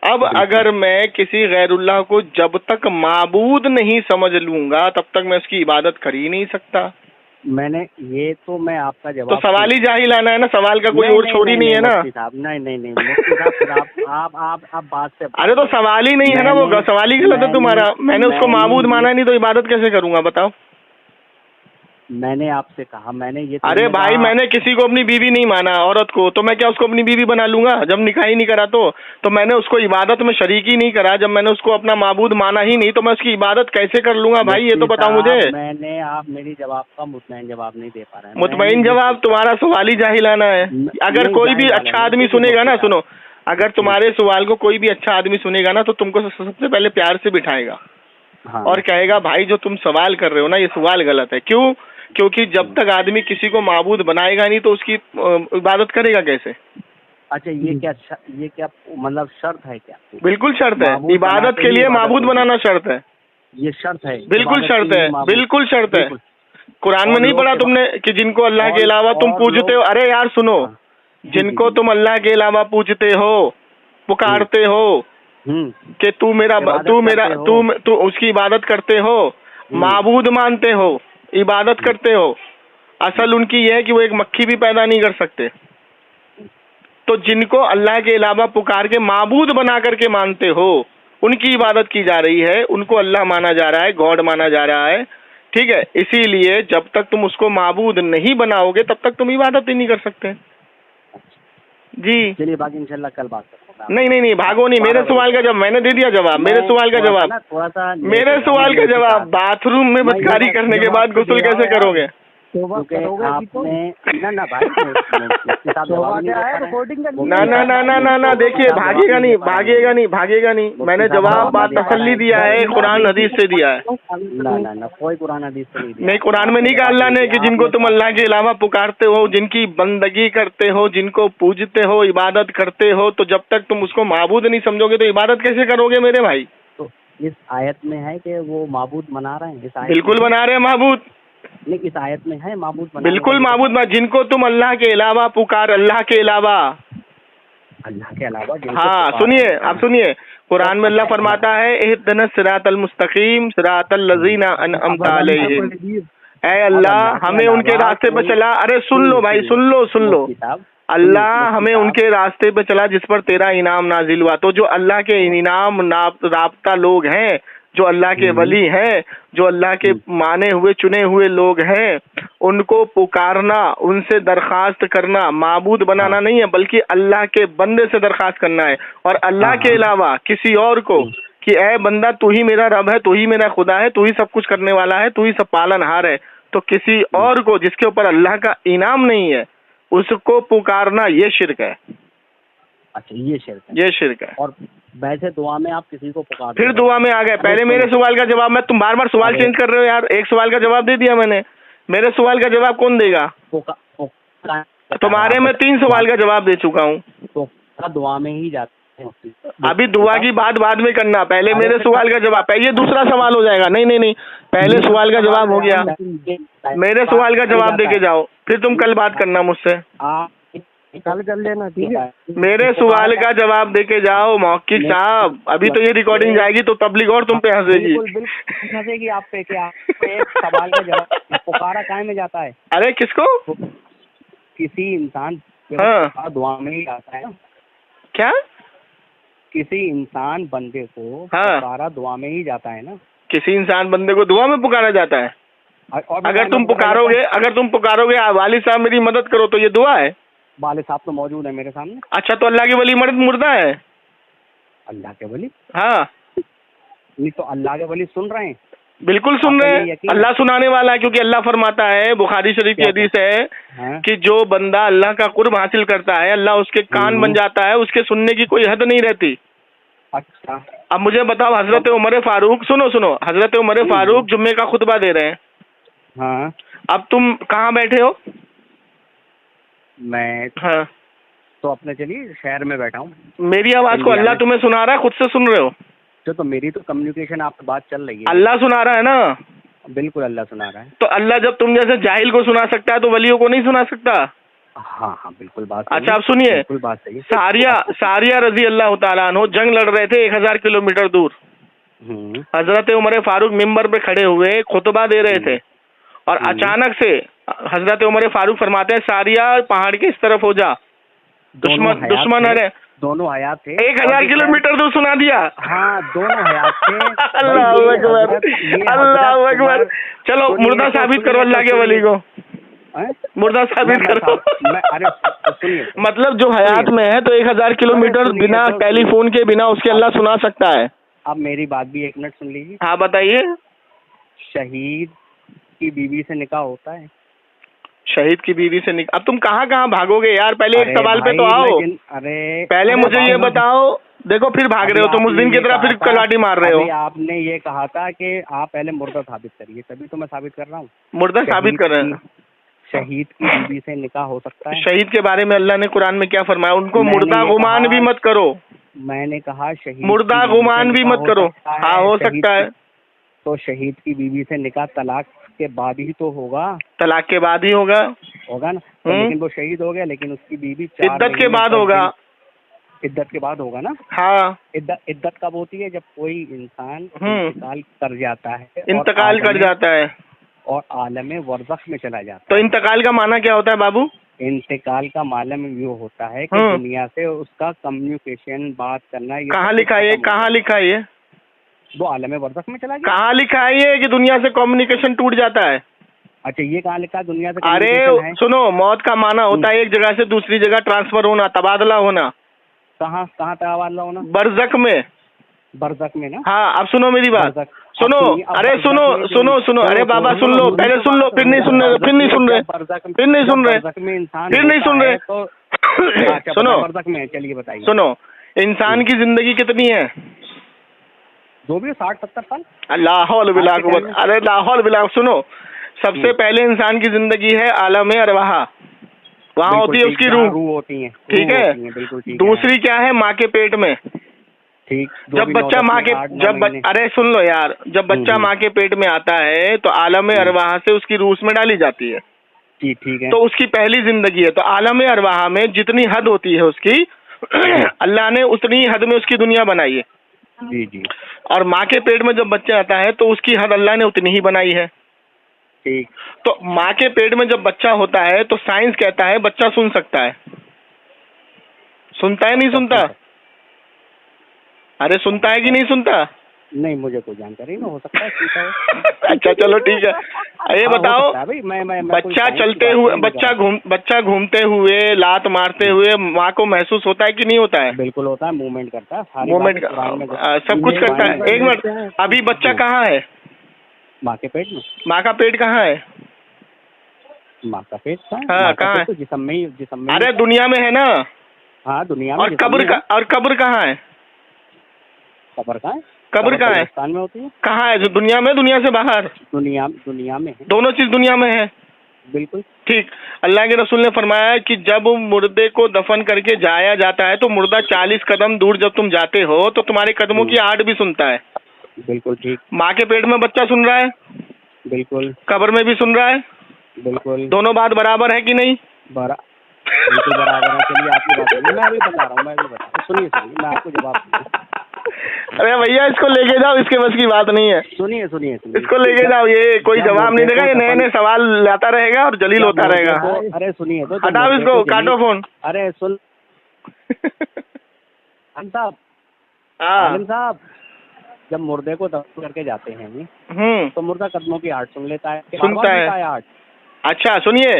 अब अगर मैं किसी गैरुल्लाह को जब तक माबूद नहीं समझ लूंगा तब तक मैं उसकी इबादत कर ही नहीं सकता। मैं आपका जवाब तो सवाल ही जाहिलाना है ना, सवाल का कोई और छोर ही नहीं है ना। नहीं मुफ्ती साहब आप बात से। अरे तो सवाल ही नहीं है ना, वो सवाल ही गलत है तुम्हारा। मैंने उसको माबूद माना नहीं तो इबादत कैसे करूंगा बताओ? मैंने आपसे कहा, मैंने ये अरे भाई मैंने किसी को अपनी बीवी नहीं माना, औरत को, तो मैं क्या उसको अपनी बीवी बना लूंगा जब निकाह ही नहीं करा? तो मैंने उसको इबादत में शरीक ही नहीं करा, जब मैंने उसको अपना माबूद माना ही नहीं, तो मैं उसकी इबादत कैसे कर लूंगा भाई? ये तो बताओ मुझे। मैंने, आप मेरी जवाब का मुतमईन जवाब नहीं दे पा रहे हैं। मुतमईन जवाब? तुम्हारा सवाल ही जाहिलाना है। अगर कोई भी अच्छा आदमी सुनेगा ना, सुनो, अगर तुम्हारे सवाल को कोई भी अच्छा आदमी सुनेगा ना, तो तुमको सबसे पहले प्यार से बिठाएगा और कहेगा भाई जो तुम सवाल कर रहे हो ना, ये सवाल गलत है। क्यों? क्योंकि जब तक आदमी किसी को माबूद बनाएगा नहीं तो उसकी इबादत करेगा कैसे? अच्छा, ये क्या मतलब शर्त है क्या? बिल्कुल शर्त है, इबादत के लिए माबूद बनाना शर्त है। ये शर्त है? बिल्कुल शर्त है, बिल्कुल शर्त है। कुरान में नहीं पढ़ा तुमने कि जिनको अल्लाह के अलावा तुम पूजते हो? अरे यार सुनो, जिनको तुम अल्लाह के अलावा पूजते हो, पुकारते हो कि तू उसकी इबादत करते हो, माबूद मानते हो, इबादत करते हो, असल उनकी यह है कि वो एक मक्खी भी पैदा नहीं कर सकते। तो जिनको अल्लाह के अलावा पुकार के माबूद बना करके मानते हो, उनकी इबादत की जा रही है, उनको अल्लाह माना जा रहा है, गॉड माना जा रहा है, ठीक है? इसीलिए जब तक तुम उसको माबूद नहीं बनाओगे तब तक तुम इबादत ही नहीं कर सकते। जी चलिए बाकी इंशाल्लाह कल बात करते हैं। नहीं भागो नहीं, मेरे सवाल का जवाब मैंने दे दिया। जवाब मेरे सवाल का जवाब, मेरे सवाल का जवाब, बाथरूम में बदकारी करने के बाद गुस्ल कैसे करोगे? ना भाई ना देखिए, भागेगा नहीं। मैंने जवाब बात तसल्ली दिया है, कुरान हदीस से दिया है। ना कोई कुरान हदीस से नहीं, कुरान में नहीं कहा अल्लाह ने कि जिनको तुम अल्लाह के अलावा पुकारते हो, जिनकी बंदगी करते हो, जिनको पूजते हो, इबादत करते हो, तो जब तक तुम उसको माबूद नहीं समझोगे तो इबादत कैसे करोगे मेरे भाई? तो इस आयत में है कि वो माबूद बना रहे हैं? बिल्कुल बना रहे हैं माबूद। नहीं, इस आयत में है माबूद बना, बिल्कुल माबूद। जिनको तुम अल्लाह के अलावा पुकार, अल्लाह के अलावा। हाँ सुनिए, आप सुनिए, कुरान में अल्लाह फरमाता है इहदिनस सिरातल मुस्तकीम सिरातल लज़ीना अनअमता अलैहिम। ऐ अल्लाह हमें उनके रास्ते पे चला। अरे सुन लो भाई, सुन लो। अल्लाह हमें उनके रास्ते पे चला जिस पर तेरा इनाम नाजिल हुआ। तो जो अल्लाह के इनाम राब्ता लोग हैं, जो अल्लाह के वली हैं, जो अल्लाह के माने हुए चुने हुए लोग हैं, उनको पुकारना, उनसे दरखास्त करना, माबूद बनाना नहीं है, बल्कि अल्लाह के बंदे से दरखास्त करना है। और अल्लाह के अलावा किसी और को कि ऐ बंदा तू ही मेरा रब है, तू ही मेरा खुदा है, तू ही सब कुछ करने वाला है, तू ही सब पालनहार है, तो किसी और को जिसके ऊपर अल्लाह का इनाम नहीं है उसको पुकारना ये शिर्क है। अच्छा, ये शिर्क है। और वैसे दुआ में आप किसी को पुकार, फिर दुआ में आ गए। पहले मेरे सवाल का जवाब, मैं तुम बार बार सवाल चेंज कर रहे हो यार। एक सवाल का जवाब दे दिया मैंने, मेरे सवाल का जवाब कौन देगा? तुम्हारे मैं 3 सवाल का जवाब दे चुका हूँ। तो दुआ में ही जाते हैं। अभी दुआ की बात बाद में करना, पहले मेरे सवाल का जवाब। ये दूसरा सवाल हो जाएगा। नहीं, पहले सवाल का जवाब हो गया, मेरे सवाल का जवाब दे के जाओ, फिर तुम कल बात करना मुझसे। कल कर लेना, ठीक है? मेरे सवाल का जवाब दे के जाओ मौकिफ साहब। अभी तो ये रिकॉर्डिंग जाएगी तो तबलीग और तुम पे हंसेगी। बिल्कुल हंसेगी आप पे। क्या एक सवाल का जवाब पुकारा काहे में जाता है? अरे किसको? किसी इंसान दुआ में ही आता है ना? क्या? किसी इंसान बंदे को पुकारा दुआ में ही जाता है ना? किसी इंसान बंदे को दुआ में पुकारा जाता है। अगर तुम पुकारोगे वालिद साहब मेरी मदद करो, तो ये दुआ है? वालिद साहब तो मौजूद है मेरे सामने। अच्छा, तो अल्लाह के वली मुर्दा है? अल्लाह के वली? हाँ। नहीं तो अल्लाह के वली सुन रहे हैं? बिल्कुल सुन रहे हैं। अल्लाह सुनाने वाला है, क्योंकि अल्लाह फरमाता है, बुखारी शरीफ की हदीस है कि जो बंदा अल्लाह का कुर्ब हासिल करता है, अल्लाह उसके कान बन जाता है, उसके सुनने की कोई हद नहीं रहती। अच्छा, अब मुझे बताओ, हजरत उमर फारूक, सुनो, हजरत उमर फारूक जुम्मे का खुतबा दे रहे हैं। हाँ। अब तुम कहाँ बैठे हो? मैं तो अपने चलिए शहर में बैठा हूँ। मेरी आवाज को अल्लाह तुम्हें सुना रहा है, खुद से सुन रहे हो? तो मेरी तो कम्युनिकेशन आपसे बात चल रही है। अल्लाह सुना रहा है ना? बिल्कुल अल्लाह सुना रहा है। तो अल्लाह जब तुम जैसे जाहिल को सुना सकता है तो वलियों को नहीं सुना सकता? हाँ बिल्कुल बात। अच्छा, आप सुनिए, बिल्कुल बात सही। सारिया रजी अल्लाह ताला अन्हु जंग लड़ रहे थे 1000 किलोमीटर दूर। हजरत उमर फारूक मिंबर पे खड़े हुए खुतबा दे रहे थे, और अचानक से हजरत उमर फारूक फरमाते हैं, सारिया पहाड़ के इस तरफ हो जा, दुश्मन दोनों हयात थे। 1000 किलोमीटर दूर सुना दिया। हाँ, दोनों हयात थे। अल्लाह अकबर, अल्लाह अकबर। चलो मुर्दा साबित करो अल्लाह के वली को, मुर्दा साबित करो। अरे सुनिए, मतलब जो हयात में है तो 1000 किलोमीटर बिना टेलीफोन के, बिना उसके अल्लाह सुना सकता है। अब मेरी बात भी 1 मिनट सुन लीजिए। हाँ बताइए। शहीद की बीवी से निकाह होता है? शहीद की बीवी से अब तुम कहाँ कहाँ भागोगे यार, पहले एक सवाल पे तो आओ। अरे पहले मुझे ये बताओ, देखो फिर भाग रहे हो तुम, उस दिन की तरह फिर कलाटी मार रहे हो। आपने ये कहा था कि आप पहले मुर्दा साबित करिए, तभी तो मैं साबित कर रहा हूँ। मुर्दा साबित कर रहे हैं। शहीद की बीवी से निकाह हो सकता है? शहीद के बारे में अल्लाह ने कुरान में क्या फरमाया? उनको मुर्दा गुमान भी मत करो। मैंने कहा शहीद मुर्दा गुमान भी मत करो। हाँ हो सकता है। तो शहीद की बीवी से निकाह तलाक के बाद ही तो होगा। तलाक के बाद ही होगा ना? तो लेकिन वो शहीद हो गया, लेकिन उसकी बीवी इद्दत के बाद होगा। इद्दत के बाद होगा ना? हाँ। इद्दत कब होती है? जब कोई इंसान इंतकाल कर जाता है। इंतकाल कर जाता है और आलम वरज़ख में चला जाता है। तो इंतकाल का माना क्या होता है बाबू? इंतकाल का मालूम ये होता है कि दुनिया से उसका कम्युनिकेशन, बात करना। कहाँ लिखा है? कहाँ लिखा है? वो आलम वरज़ख में चला गया। कहाँ लिखा है ये कि दुनिया से कम्युनिकेशन टूट जाता है? अच्छा, ये कहाँ लिखा है दुनिया से? अरे सुनो, मौत का माना होता है एक जगह से दूसरी जगह ट्रांसफर होना, तबादला होना। कहाँ तबादला होना? बरज़ख में। बरज़ख में ना? हाँ, अब सुनो मेरी बात, सुनो। अरे सुनो, अरे बाबा सुन लो, पहले सुन लो, फिर नहीं सुन रहे, फिर नहीं सुन रहे, फिर नहीं सुन रहे, फिर नहीं सुन रहे। सुनो, बरज़ख में, चलिए बताइए। सुनो, इंसान की जिंदगी कितनी है? जो भी 60-70 साल। लाहौल बिला कुव्वत, अरे लाहौल बिला। सुनो, सबसे पहले इंसान की जिंदगी है आलम अरवाह, वहाँ होती है उसकी रूह होती है, ठीक है। दूसरी क्या है? माँ के पेट में। ठीक। जब बच्चा माँ के अरे सुन लो यार, जब बच्चा माँ के पेट में आता है तो आलम अरवाह से उसकी रूह में डाली जाती है। जी ठीक है। तो उसकी पहली जिंदगी है। तो आलम अरवाह में जितनी हद होती है उसकी, अल्लाह ने उतनी हद में उसकी दुनिया बनाई है। जी। और माँ के पेट में जब बच्चा आता है तो उसकी हद अल्लाह ने उतनी ही बनाई है। ठीक। तो माँ के पेट में जब बच्चा होता है तो साइंस कहता है बच्चा सुन सकता है। सुनता है नहीं सुनता? अरे सुनता है कि नहीं सुनता? नहीं, मुझे कोई जानकारी नहीं, हो सकता है। अच्छा चलो ठीक है। ये बताओ, मैं बच्चा चलते हुए, बच्चा घूमते हुए, लात मारते हुए माँ को महसूस होता है कि नहीं होता है? बिल्कुल होता है, मूवमेंट करता है, मूवमेंट सब कुछ करता है। एक मिनट, अभी बच्चा कहाँ है? माँ के पेट में। माँ का पेट कहाँ है? माँ का पेट हाँ कहाँ है? जिस्म में। अरे दुनिया में है ना? हाँ दुनिया में। और कब्र कहाँ है? कब्र कहाँ है? कब्र कहाँ है? पाकिस्तान में होती है। कहाँ है? जो दुनिया में, दुनिया से बाहर? दुनिया में है। दोनों चीज दुनिया में है। बिल्कुल ठीक। अल्लाह के रसूल ने फरमाया कि जब मुर्दे को दफन करके जाया जाता है तो मुर्दा 40 कदम दूर जब तुम जाते हो तो तुम्हारे कदमों की आहट भी सुनता है। बिल्कुल ठीक। माँ के पेट में बच्चा सुन रहा है? बिल्कुल। कब्र में भी सुन रहा है? बिल्कुल। दोनों बात बराबर है कि नहीं? बिल्कुल बराबर है। चलिए आपकी बात सुनिए, मैं भी बता रहा हूँ। सुनिए मैं आपको जवाब दूंगा। अरे भैया इसको लेके जाओ, इसके बस की बात नहीं है। सुनिए इसको लेके जाओ, ये कोई जवाब नहीं देगा, ये नए नए सवाल लाता रहेगा और जलील होता रहेगा। अरे सुनिए तो, हटाओ इसको, काटो फोन। अरे सुन आलिम साहब, जब मुर्दे को दफन करके जाते हैं तो मुर्दा कदमों की आहट सुन लेता है, सुनता है। अच्छा सुनिए,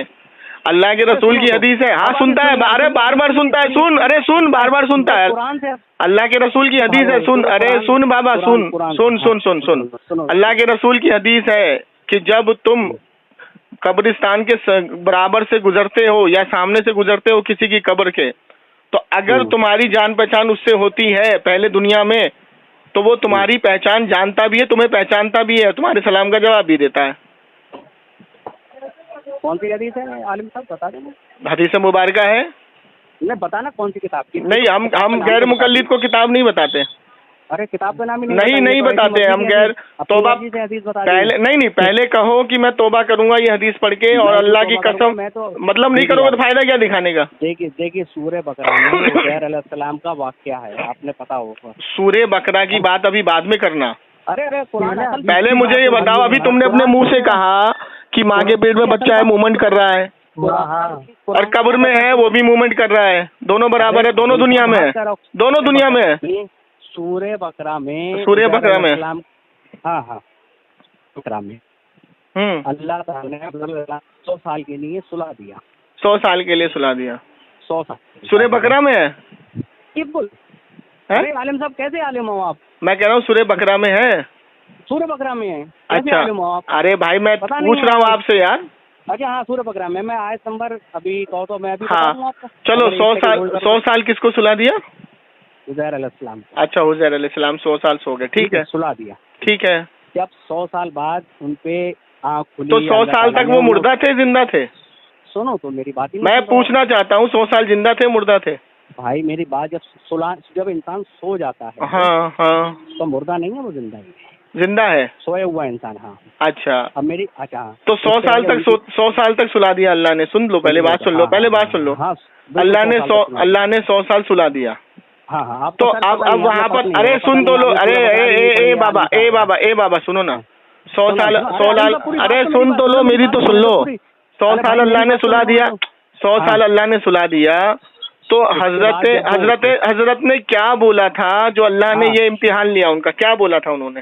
अल्लाह के रसूल की हदीस है। हाँ सुनता है, अरे बार बार सुनता है। सुन, अरे सुन, बार बार सुनता है। अल्लाह के रसूल की हदीस है। सुन, अरे सुन बाबा, सुन सुन सुन सुन सुन अल्लाह के रसूल की हदीस है कि जब तुम कब्रिस्तान के बराबर से गुजरते हो या सामने से गुजरते हो किसी की कब्र के, तो अगर तुम्हारी जान पहचान उससे होती है पहले दुनिया में, तो वो तुम्हारी पहचान जानता भी है, तुम्हें पहचानता भी है, तुम्हारे सलाम का जवाब भी देता है। कौन सी हदीस है आलिम साहब, बता देना। हदीस मुबारका है। नहीं बताना कौन सी किताब की। नहीं, हम गैर मुकल्लिद को किताब नहीं बताते। अरे किताब का नाम ही नहीं बताते हम। गैर तौबा पहले पहले कहो कि मैं तौबा करूंगा ये हदीस पढ़ के, और अल्लाह की कसम, मतलब नहीं करोगे तो फायदा क्या दिखाने का। देखिए सूरह बकरा में ज़ुबैर अलैहिस्सलाम का वाक़या है, आपने पता होगा। सूरह बकरा की बात अभी बाद में करना। अरे पहले मुझे ये बताओ, अभी तुमने अपने मुंह से कहा कि माँ के पेट में बच्चा है, मूवमेंट कर रहा है, और कब्र में है वो भी मूवमेंट कर रहा है, दोनों बराबर है, दोनों दुनिया में है, दोनों दुनिया में है। सूर्य बकरा में, हाँ हाँ बकरा में अल्लाह ताला ने 100 साल के लिए सुला दिया, 100 साल के लिए सुला दिया, 100 साल सूर्य बकरा में है। अरे आलिम साहब कैसे आलिम हो आप? मैं कह रहा हूँ सूर्य बकरा में है। सूर्य बकरा में है? अच्छा, अरे भाई मैं पूछ रहा हूँ आपसे यार। अच्छा हाँ सूर्य बकरा में, मैं आयत नंबर अभी कहो तो मैं अभी हाँ आपको। चलो 100 साल किसको सुला दिया? उज़ैर अलैहिस्सलाम। अच्छा उज़ैर अलैहिस्सलाम 100 साल सो गए, ठीक है, सुला दिया, ठीक है। जब 100 साल बाद उनपे आँख खुली, तो 100 साल तक वो मुर्दा थे जिंदा थे? सुनो तो मेरी बात ही, मैं पूछना चाहता हूँ 100 साल जिंदा थे मुर्दा थे? भाई मेरी बात, जब इंसान सो जाता है हाँ हाँ तो मुर्दा नहीं है, वो जिंदा ही है, जिंदा है, सोया हुआ इंसान। हाँ अच्छा, अब मेरी अच्छा तो 100 साल तक सुला दिया अल्लाह ने। सुन लो पहले बात सुन लो, पहले बात सुन लो। अल्लाह ने 100 साल सुला दिया। हाँ हाँ तो अब वहाँ पर अरे सुन तो लो, अरे ए बाबा सुनो ना, 100 साल अरे सुन तो लो, मेरी तो सुन लो। 100 साल अल्लाह ने सुला दिया, 100 साल अल्लाह ने सुला दिया, तो हजरत ने क्या बोला था जो अल्लाह ने ये इम्तिहान लिया उनका, क्या बोला था उन्होंने?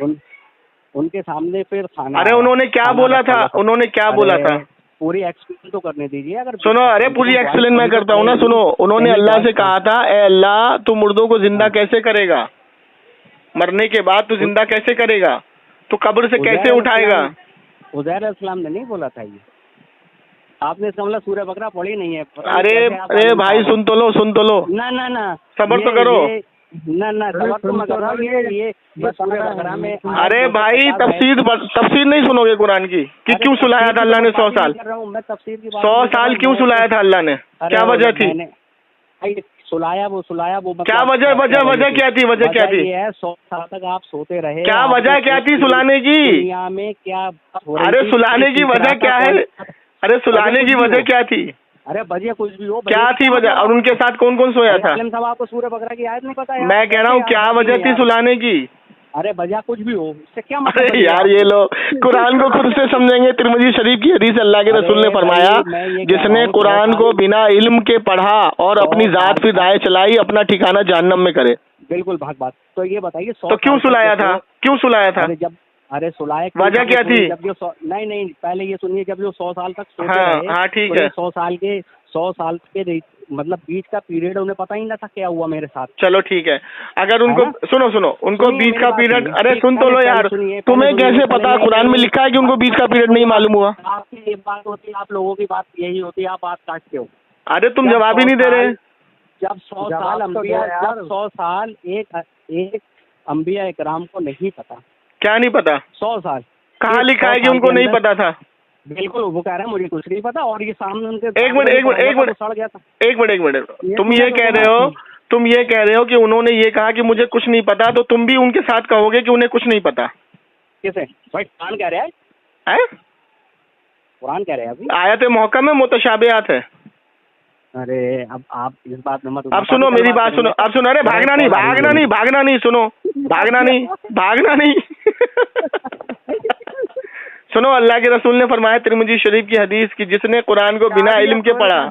उनके सामने फिर खाना, अरे उन्होंने क्या बोला था, उन्होंने क्या बोला था? पूरी एक्सप्लेन तो करने दीजिए। अगर सुनो, अरे पूरी एक्सप्लेन मैं करता हूँ ना, सुनो। उन्होंने अल्लाह से कहा था, ए अल्लाह तू मुर्दों को जिंदा कैसे करेगा, मरने के बाद तू जिंदा कैसे करेगा, तो कब्र से कैसे उठाएगा? उज़ैर अलैहिस्सलाम ने नहीं बोला था ये, आपने इसका मतलब सूर्य बकरा पढ़ी नहीं है। अरे भाई सुन तो लो ना सबर तो करो ना सबर तो मैं कर रहा हूँ। ये सूर्य बकरा में, अरे भाई तफसीर नहीं सुनोगे कुरान की कि क्यों सुलाया था अल्लाह ने 100 साल? मैं तफसीर की 100 साल क्यों सुलाया था अल्लाह ने, क्या वजह थी? सुलाया वो क्या वजह क्या थी? वजह क्या थी? 100 साल तक आप सोते रहे, क्या वजह क्या थी सुलाने की? दुनिया में क्या? अरे सुलाने की वजह क्या है? अरे सुलाने की वजह क्या थी? अरे वजह कुछ भी हो, क्या थी वजह? और उनके साथ कौन कौन सोया था? साहब आपको सूर्य बकरा की आयत नहीं पता है? मैं कह रहा हूँ क्या वजह थी सुलाने की? अरे वजह कुछ भी हो, इससे क्या मतलब? अरे यार ये लोग कुरान को खुद से समझेंगे। तिरमिज़ी शरीफ की हदीस, अल्लाह के रसूल ने फरमाया, जिसने कुरान को बिना इल्म के पढ़ा और अपनी जात फिर राय चलाई, अपना ठिकाना जहन्नम में करे। बिल्कुल भाग बात। तो ये बताइए तो क्यों सुलाया था? अरे सुलाए वजह क्या थी? नहीं पहले ये सुनिए, जब जो 100 साल तक सोते रहे, हाँ ठीक है, 100 साल के मतलब बीच का पीरियड उन्हें पता ही ना था क्या हुआ मेरे साथ। चलो ठीक है, अगर उनको सुनो उनको बीच का पीरियड, अरे सुन तो लो यार, तुम्हें कैसे पता? कुरान में लिखा है कि उनको बीच का पीरियड नहीं मालूम हुआ। आपकी ये बात होती है, आप लोगों की बात यही होती है, आप बात काटते हो। अरे तुम जवाब ही नहीं दे रहे। जब 100 साल एक अंबिया इकराम को नहीं पता। क्या नहीं पता? 100 साल कहाँ लिखा है कि उनको नहीं पता था? बिल्कुल, वो कह रहे हैं मुझे कुछ नहीं पता, और ये सामने उनके एक मिनट तुम ये कह रहे हो कि उन्होंने ये कहा कि मुझे कुछ नहीं पता, तो तुम भी उनके साथ कहोगे कि उन्हें कुछ नहीं पता? किसे भाई? कुरान कह रहा है, कुरान कह रहे हैं। अभी आयत मुहक्कम में मुतशाबिहात है। अरे अब आप इस बात में मत। अब सुनो मेरी बात सुनो, अब सुनो। अरे भागना नहीं, सुनो, भागना नहीं सुनो, अल्लाह के रसूल ने फरमाया तिरमिज़ी शरीफ की हदीस की, जिसने कुरान को बिना इल्म के पढ़ा,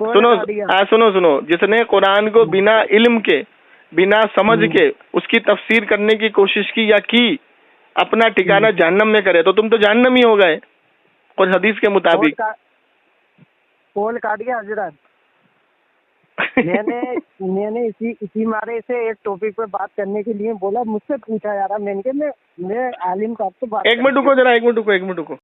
सुनो, जिसने कुरान को बिना इल्म के, बिना समझ के उसकी तफसीर करने की कोशिश की या की, अपना ठिकाना जहन्नम में करे। तो तुम तो जहन्नम ही हो गए कुछ हदीस के मुताबिक। कॉल काट गया हजरत। मैंने इसी मारे से एक टॉपिक पे बात करने के लिए बोला, मुझसे पूछा यार, मैं आलिम का आपसे बात। एक मिनट रुको जरा, एक मिनट रुको।